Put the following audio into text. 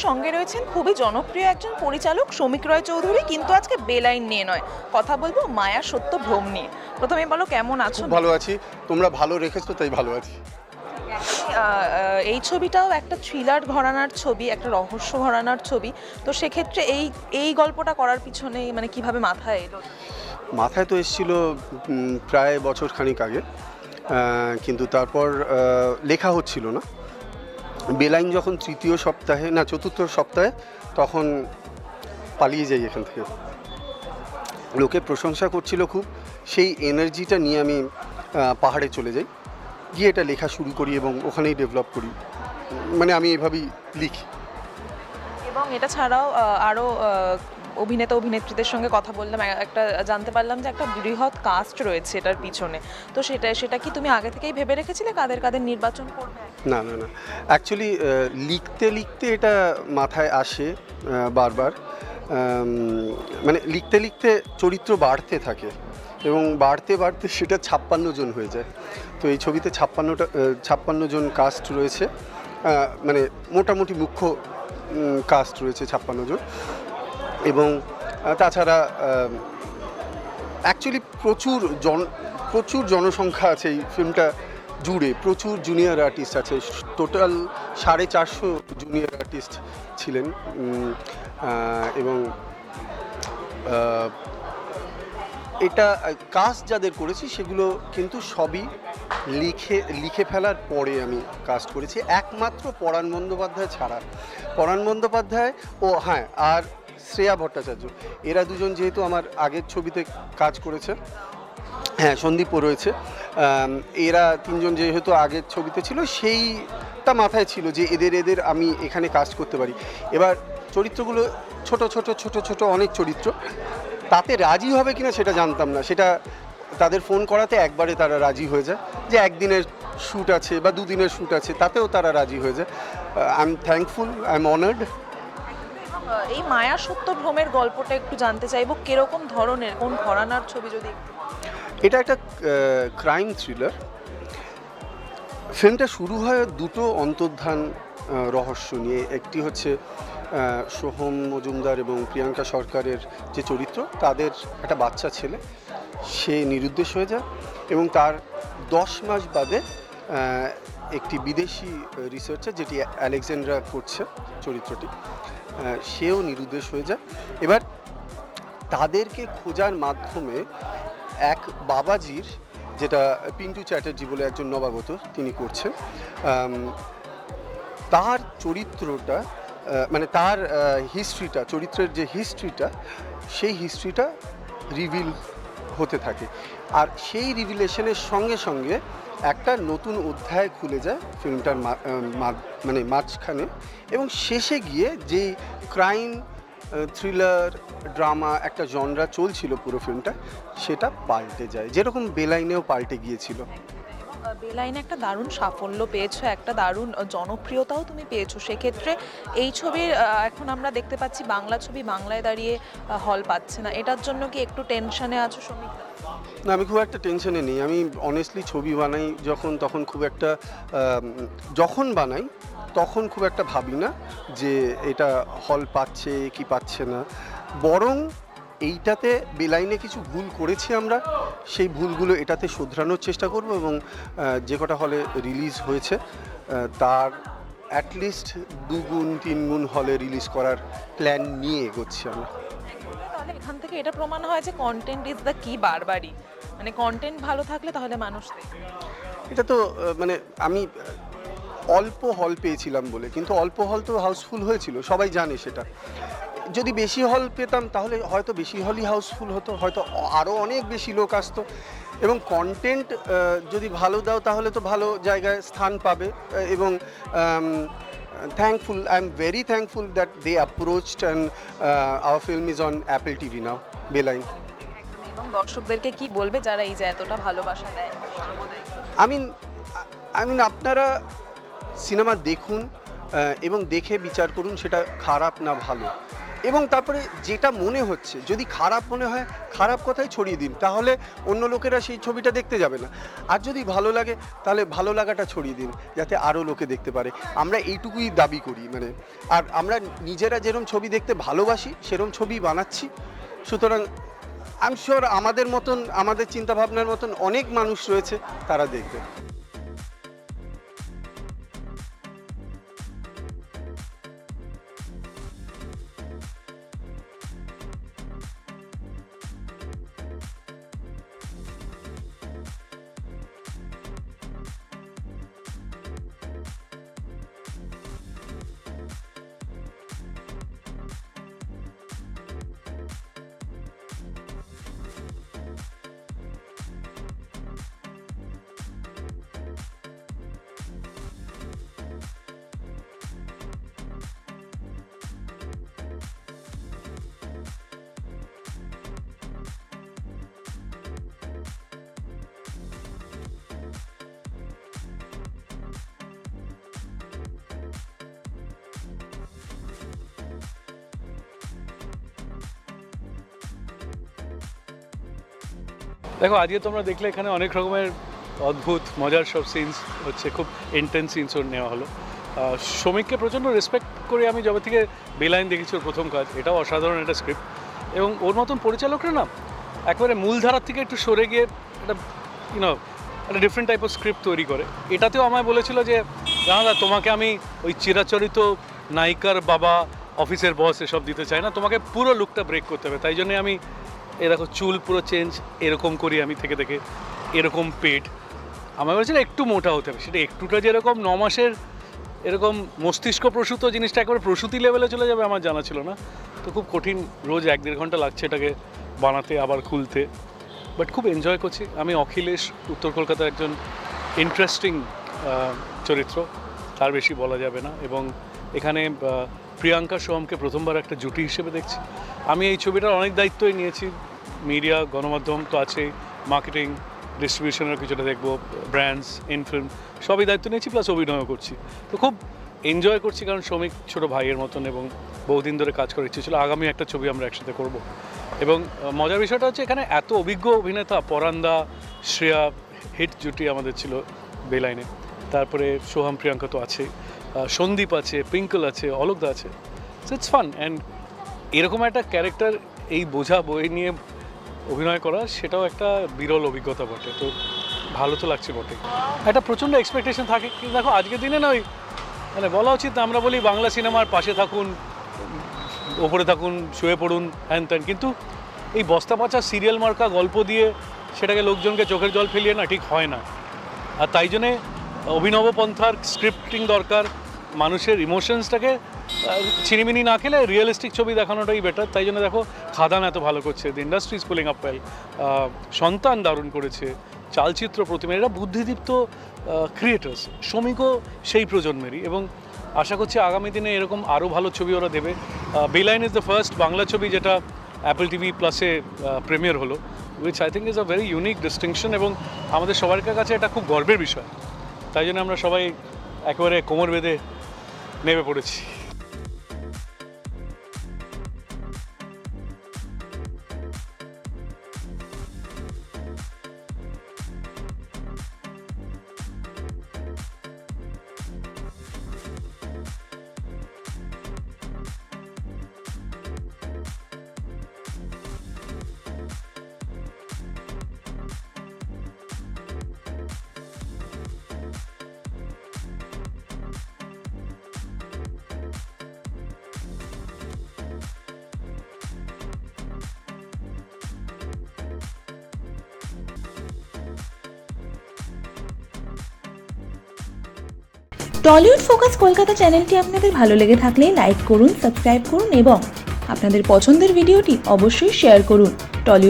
সঙ্গে রয়েছেন খুবই জনপ্রিয় একজন পরিচালক সমীক রয় চৌধুরী, কিন্তু আজকে বেলাইন নিয়ে নয়, কথা বলবো মায়া সত্য ভ্রম নিয়ে। প্রথমে বলো কেমন আছো? খুব ভালো আছি। তোমরা ভালো রেখেছো তাই ভালো আছি। এই ছবিটাও একটা থ্রিলার ঘরানার ছবি, একটা রহস্য ঘরানার ছবি। তো সেক্ষেত্রে এই এই গল্পটা করার পিছনে মানে কিভাবে মাথায় এলো? মাথায় তো এসেছিল প্রায় বছর খানিক আগে, কিন্তু তারপর লেখা হচ্ছিল না। বেলাইন যখন তৃতীয় সপ্তাহে না চতুর্থ সপ্তাহে, তখন পালিয়ে যাই এখান থেকে। লোকে প্রশংসা করছিল খুব, সেই এনার্জিটা নিয়ে আমি পাহাড়ে চলে যাই, গিয়ে এটা লেখা শুরু করি এবং ওখানেই ডেভেলপ করি। মানে আমি এভাবেই লিখি। এবং এটা ছাড়াও আরও অভিনেতা অভিনেত্রীদের সঙ্গে কথা বললাম, একটা জানতে পারলাম যে একটা বৃহৎ কাস্ট রয়েছে এটার পিছনে। তো সেটা কি তুমি আগে থেকেই ভেবে রেখেছিলে কাদের কাদের নির্বাচন করবে? না না না, অ্যাকচুয়ালি লিখতে লিখতে এটা মাথায় আসে বারবার। মানে লিখতে লিখতে চরিত্র বাড়তে থাকে এবং বাড়তে বাড়তে সেটা 56 জন হয়ে যায়। তো এই ছবিতে 56 জন কাস্ট রয়েছে, মানে মোটামুটি মুখ্য কাস্ট রয়েছে 56 জন। এবং তাছাড়া অ্যাকচুয়ালি প্রচুর জনসংখ্যা আছে এই ফিল্মটা জুড়ে, প্রচুর জুনিয়র আর্টিস্ট আছে। টোটাল 450 জুনিয়র আর্টিস্ট ছিলেন। এবং এটা কাস্ট যাদের করেছি সেগুলো কিন্তু সবই লিখে ফেলার পরে আমি কাস্ট করেছি, একমাত্র পরাণ বন্দ্যোপাধ্যায় ছাড়া। পরাণ বন্দ্যোপাধ্যায় ও হ্যাঁ, আর শ্রেয়া ভট্টাচার্য, এরা দুজন যেহেতু আমার আগের ছবিতে কাজ করেছে, হ্যাঁ সন্দীপও রয়েছে, এরা তিনজন যেহেতু আগের ছবিতে ছিল, সেইটা মাথায় ছিল যে এদের আমি এখানে কাজ করতে পারি। এবার চরিত্রগুলো ছোট ছোট ছোট ছোট অনেক চরিত্র, তাতে রাজি হবে কিনা সেটা জানতাম না। সেটা তাদের ফোন করাতে একবারে তারা রাজি হয়ে যায়, যে একদিনের শ্যুট আছে বা দুদিনের শ্যুট আছে, তাতেও তারা রাজি হয়ে যায়। I am thankful, I am honoured. এই মায়া সত্য ভ্রমের গল্পটা একটু জানতে চাইবো, কিরকম ধরনের, কোন ঘরানার ছবি যদি একটু? এটা একটা ক্রাইম থ্রিলার। ফিল্মটা শুরু হয় দুটো অন্তর্ধান রহস্য নিয়ে। একটি হচ্ছে সোহম মজুমদার এবং প্রিয়াঙ্কা সরকারের যে চরিত্র, তাদের একটা বাচ্চা ছেলে, সে নিরুদ্দেশ হয়ে যায় এবং তার 10 মাস বাদে একটি বিদেশি রিসার্চার, যেটি অ্যালেকজান্ড্রা করছে চরিত্রটি, সেও নিরুদ্দেশ হয়ে যায়। এবার তাদেরকে খোঁজার মাধ্যমে এক বাবাজির, যেটা পিন্টু চ্যাটার্জি বলে একজন নবাগত তিনি করছেন, তার চরিত্রটা মানে তার হিস্ট্রিটা, চরিত্রের যে হিস্ট্রিটা, সেই হিস্ট্রিটা রিভিল হতে থাকে। আর সেই রিভিলেশনের সঙ্গে সঙ্গে একটা নতুন অধ্যায় খুলে যায় ফিল্মটার মানে মাঝখানে, এবং শেষে গিয়ে যেই ক্রাইম থ্রিলার ড্রামা একটা জনরা চলছিল পুরো ফিল্মটা, সেটা পাল্টে যায়, যেরকম বেলাইনেও পাল্টে গিয়েছিল। বেলাইনে একটা দারুণ সাফল্য পেয়েছো, একটা দারুণ জনপ্রিয়তাও তুমি পেয়েছো। সেক্ষেত্রে এই ছবির এখন আমরা দেখতে পাচ্ছি বাংলা ছবি বাংলায় দাঁড়িয়ে হল পাচ্ছে না, এটার জন্য কি একটু টেনশনে আছো সমীক? না, আমি খুব একটা টেনশনে নেই। আমি অনেস্টলি ছবি বানাই তখন খুব একটা যখন বানাই তখন খুব একটা ভাবি না যে এটা হল পাচ্ছে কি পাচ্ছে না। বরং এইটাতে বেলাইনে কিছু ভুল করেছি আমরা, সেই ভুলগুলো এটাতে শোধরানোর চেষ্টা করব এবং যে কটা হলে রিলিজ হয়েছে তার অ্যাটলিস্ট 2 গুণ 3 গুণ হলে রিলিজ করার প্ল্যান নিয়ে এগোচ্ছি আমরা। তাহলে এখান থেকে এটা প্রমাণ হয় যে কন্টেন্ট ইজ দ্য কি, বারবারই মানে কন্টেন্ট ভালো থাকলে তাহলে মানুষ দেখবে। এটা তো মানে আমি অল্প হল পেয়েছিলাম বলে, কিন্তু অল্প হল তো হাউসফুল হয়েছিল, সবাই জানে সেটা। যদি বেশি হল পেতাম তাহলে হয়তো বেশি হলই হাউসফুল হতো, হয়তো আরও অনেক বেশি লোক আসতো। এবং কন্টেন্ট যদি ভালো দাও তাহলে তো ভালো জায়গায় স্থান পাবে। এবং thankful, I'm very thankful that they approached and our film is on Apple TV now, বেলাইন। এবং দর্শকদেরকে কি বলবে যারা এই যে এতটা ভালোবাসা দেয়? আই মিন আপনারা সিনেমা দেখুন এবং দেখে বিচার করুন সেটা খারাপ না ভালো। এবং তারপরে যেটা মনে হচ্ছে যদি খারাপ মনে হয় খারাপ কথাই ছড়িয়ে দিন, তাহলে অন্য লোকেরা সেই ছবিটা দেখতে যাবে না। আর যদি ভালো লাগে তাহলে ভালো লাগাটা ছড়িয়ে দিন, যাতে আরও লোকে দেখতে পারে। আমরা এইটুকুই দাবি করি, মানে আর আমরা নিজেরা যেরকম ছবি দেখতে ভালোবাসি সেরকম ছবি বানাচ্ছি। সুতরাং আই এম শিওর আমাদের মতন, আমাদের চিন্তাভাবনার মতন অনেক মানুষ রয়েছে, তারা দেখবে। দেখো, আজকে তোমরা দেখলে এখানে অনেক রকমের অদ্ভুত মজার সব সিনস হচ্ছে, খুব ইন্টেন্স সিনসও নেওয়া হলো। শ্রমিককে প্রচণ্ড রেসপেক্ট করে আমি যবে থেকে বেলাইন দেখেছি ওর প্রথম কাজ, এটাও অসাধারণ একটা স্ক্রিপ্ট। এবং ওর মতন পরিচালকরা না একেবারে মূলধারার থেকে একটু সরে গিয়ে একটা একটা ডিফারেন্ট টাইপ অফ স্ক্রিপ্ট তৈরি করে। এটাতেও আমায় বলেছিল যে জানা, তোমাকে আমি ওই চিরাচরিত নায়িকার বাবা, অফিসের বস এসব দিতে চাই না, তোমাকে পুরো লুকটা ব্রেক করতে হবে। তাই জন্যে আমি দেখো চুল পুরো চেঞ্জ এরকম করি আমি, থেকে এরকম পেট। আমার বলেছিল একটু মোটা হতে হবে, সেটা একটুটা যেরকম 9 মাসের এরকম মস্তিষ্ক প্রসূত জিনিসটা একেবারে প্রসূতি লেভেলে চলে যাবে আমার জানা ছিল না। তো খুব কঠিন, রোজ 1-1.5 ঘন্টা লাগছে এটাকে বানাতে আবার খুলতে, বাট খুব এনজয় করছি। আমি অখিলেশ উত্তর কলকাতার একজন ইন্টারেস্টিং চরিত্র, তার বেশি বলা যাবে না। এবং এখানে প্রিয়াঙ্কা সোহমকে প্রথমবার একটা জুটি হিসেবে দেখছি। আমি এই ছবিটার অনেক দায়িত্বই নিয়েছি, মিডিয়া, গণমাধ্যম তো আছেই, মার্কেটিং, ডিস্ট্রিবিউশনের কিছুটা দেখবো, ব্র্যান্ডস, ইনফিল্ম, সবই দায়িত্ব নিয়েছি, প্লাস অভিনয়ও করছি। তো খুব এনজয় করছি, কারণ শ্রমিক ছোটো ভাইয়ের মতন এবং বহুদিন ধরে কাজ করার ইচ্ছে ছিল। আগামী একটা ছবি আমরা একসাথে করব। এবং মজার বিষয়টা হচ্ছে এখানে এত অভিজ্ঞ অভিনেতা, পরান্দা, শ্রেয়া, হিট জুটি আমাদের ছিল বেলাইনে। তারপরে সোহাম, প্রিয়াঙ্কা তো আছে, সন্দীপ আছে, পিঙ্কল আছে, অলোকদা আছে। So it's fun. অ্যান্ড এরকম একটা ক্যারেক্টার এই বোঝা বই নিয়ে অভিনয় করা, সেটাও একটা বিরল অভিজ্ঞতা বটে। তো ভালো তো লাগছে বটে, একটা প্রচণ্ড এক্সপেকটেশন থাকে। কিন্তু দেখো আজকের দিনে না ওই মানে বলা উচিত না, আমরা বলি বাংলা সিনেমার পাশে থাকুন, ওপরে থাকুন, শুয়ে পড়ুন, হ্যান ত্যান, কিন্তু এই বস্তা পচা সিরিয়াল মার্কা গল্প দিয়ে সেটাকে লোকজনকে চোখের জল ফেলিয়ে না ঠিক হয় না। আর তাই জন্যে অভিনব পন্থার স্ক্রিপ্টিং দরকার, মানুষের ইমোশনসটাকে ছিনিমিনি না খেলে রিয়েলিস্টিক ছবি দেখানোটাই বেটার। তাই জন্য দেখো খাদান এত ভালো করছে, the industry is pulling up well, সন্তান দারুণ করেছে, চালচিত্র প্রতিমা, এরা বুদ্ধিদীপ্ত ক্রিয়েটার্স। শ্রমিকও সেই প্রজন্মেরই, এবং আশা করছি আগামী দিনে এরকম আরও ভালো ছবি ওরা দেবে। বেলাইন ইজ দ্য ফার্স্ট বাংলা ছবি যেটা অ্যাপল টিভি প্লাসে প্রিমিয়ার হলো, which I think is a very unique distinction, এবং আমাদের সবার কাছে এটা খুব গর্বের বিষয়। তাই জন্য আমরা সবাই একেবারে কোমর বেঁধে নেমে পড়েছি। টলিউড ফোকাস কলকাতা চ্যানেলটি আপনাদের ভালো লেগে থাকলে লাইক করুন, সাবস্ক্রাইব করুন এবং আপনাদের পছন্দের ভিডিওটি অবশ্যই শেয়ার করুন।